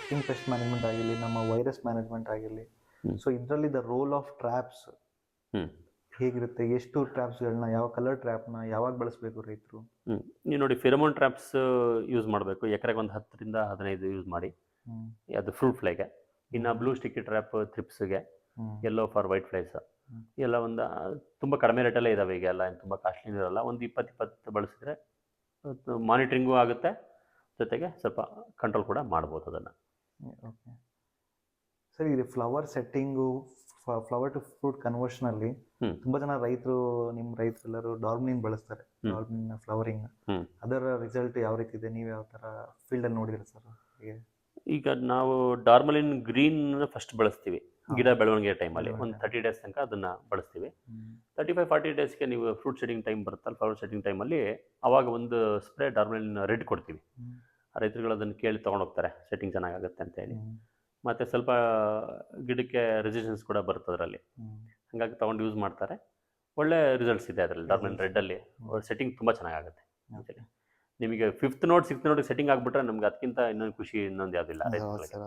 Sting pest management ಆಗಿರಲಿ, ನಮ್ಮ virus management ಆಗಿರಲಿ, ಹ್ಮ್. ಸೊ ಇದರಲ್ಲಿ ದ ರೋಲ್ ಆಫ್ ಟ್ರ್ಯಾಪ್ಸ್ ಹ್ಞೂ ಹೇಗಿರುತ್ತೆ? ಎಷ್ಟು ಟ್ರ್ಯಾಪ್ಸ್ಗಳನ್ನ, ಯಾವ ಕಲರ್ ಟ್ರ್ಯಾಪ್ನ ಯಾವಾಗ ಬಳಸಬೇಕು ರೈತರು? ನೀವು ನೋಡಿ ಫಿರಮೋನ್ ಟ್ರ್ಯಾಪ್ಸ್ ಯೂಸ್ ಮಾಡಬೇಕು. ಎಕರೆಗೆ ಒಂದು 10ರಿಂದ 15 ಯೂಸ್ ಮಾಡಿ, ಹ್ಮ್ ಅದು ಫ್ರೂಟ್ ಫ್ಲೈಗೆ. ಇನ್ನು ಬ್ಲೂ ಸ್ಟಿಕ್ಕಿ ಟ್ರ್ಯಾಪ್ ಥ್ರಿಪ್ಸ್ಗೆ, hmm yellow for white flies hmm. ಎಲ್ಲ ಒಂದು ತುಂಬ ಕಡಿಮೆ ರೇಟಲ್ಲೇ ಇದ್ದಾವೆ ಈಗ, ಎಲ್ಲ ತುಂಬ ಕಾಸ್ಟ್ಲಿನೂ ಇರಲ್ಲ. ಒಂದು 20 ಬಳಸಿದ್ರೆ ಮಾನಿಟ್ರಿಂಗೂ ಆಗುತ್ತೆ, ಜೊತೆಗೆ ಸ್ವಲ್ಪ ಕಂಟ್ರೋಲ್ ಕೂಡ ಮಾಡ್ಬೋದು ಅದನ್ನು. ಓಕೆ ಸರ್, ಇದು flower setting, flower to fruit ಕನ್ವರ್ಷನಲ್ಲಿ ಹ್ಮ್. ತುಂಬ ಜನ ರೈತರು, ನಿಮ್ಮ ರೈತರೆಲ್ಲರೂ ಡಾರ್ಮಿನ್ ಬಳಸ್ತಾರೆ, ಹ್ಮ್. ಡಾರ್ಮಿನ್ ಫ್ಲವರಿಂಗ್. ಹ್ಮ್. ಅದರ ರಿಸಲ್ಟ್ ಯಾವ ರೀತಿ ಇದೆ? ನೀವು ಯಾವ ಥರ ಫೀಲ್ಡಲ್ಲಿ ನೋಡಿದ್ರಿ ಸರ್? ಹೇಗೆ? ಈಗ ನಾವು ಡಾರ್ಮಲಿನ್ ಗ್ರೀನ್ ಫಸ್ಟ್ ಬಳಸ್ತೀವಿ ಗಿಡ ಬೆಳವಣಿಗೆ ಟೈಮಲ್ಲಿ, ಒಂದು 30 ಡೇಸ್ ತನಕ ಅದನ್ನು ಬಳಸ್ತೀವಿ. 35-40 ಡೇಸ್ಗೆ ನೀವು ಫ್ರೂಟ್ ಸೆಟ್ಟಿಂಗ್ ಟೈಮ್ ಬರುತ್ತಲ್ಲ, ಫ್ಲವರ್ ಸೆಟ್ಟಿಂಗ್ ಟೈಮಲ್ಲಿ ಅವಾಗ ಒಂದು ಸ್ಪ್ರೇ ಡಾರ್ಮಲಿನ್ ರೆಡ್ ಕೊಡ್ತೀವಿ. ರೈತರುಗಳು ಅದನ್ನು ಕೇಳಿ ತೊಗೊಂಡೋಗ್ತಾರೆ, ಸೆಟ್ಟಿಂಗ್ ಚೆನ್ನಾಗಾಗುತ್ತೆ ಅಂತ ಹೇಳಿ. ಮತ್ತು ಸ್ವಲ್ಪ ಗಿಡಕ್ಕೆ ರೆಸಿಸ್ಟೆನ್ಸ್ ಕೂಡ ಬರುತ್ತೆ ಅದರಲ್ಲಿ, ಹಾಗಾಗಿ ತೊಗೊಂಡು ಯೂಸ್ ಮಾಡ್ತಾರೆ. ಒಳ್ಳೆ ರಿಸಲ್ಟ್ಸ್ ಇದೆ ಅದರಲ್ಲಿ. ಡಾರ್ಮಲಿನ್ ರೆಡ್ಡಲ್ಲಿ ಸೆಟ್ಟಿಂಗ್ ತುಂಬ ಚೆನ್ನಾಗಾಗುತ್ತೆ ಆ್ಯಕ್ಚುಲಿ. ನಿಮಗೆ 5th ನೋಟ್ 6th ನೋಟಿಗೆ ಸೆಟ್ಟಿಂಗ್ ಆಗಿಬಿಟ್ರೆ ನಮ್ಗೆ ಅದಕ್ಕಿಂತ ಇನ್ನೊಂದು ಖುಷಿ ಇನ್ನೊಂದು ಯಾವುದಿಲ್ಲ ರೈತರುಗಳಿಗೆ.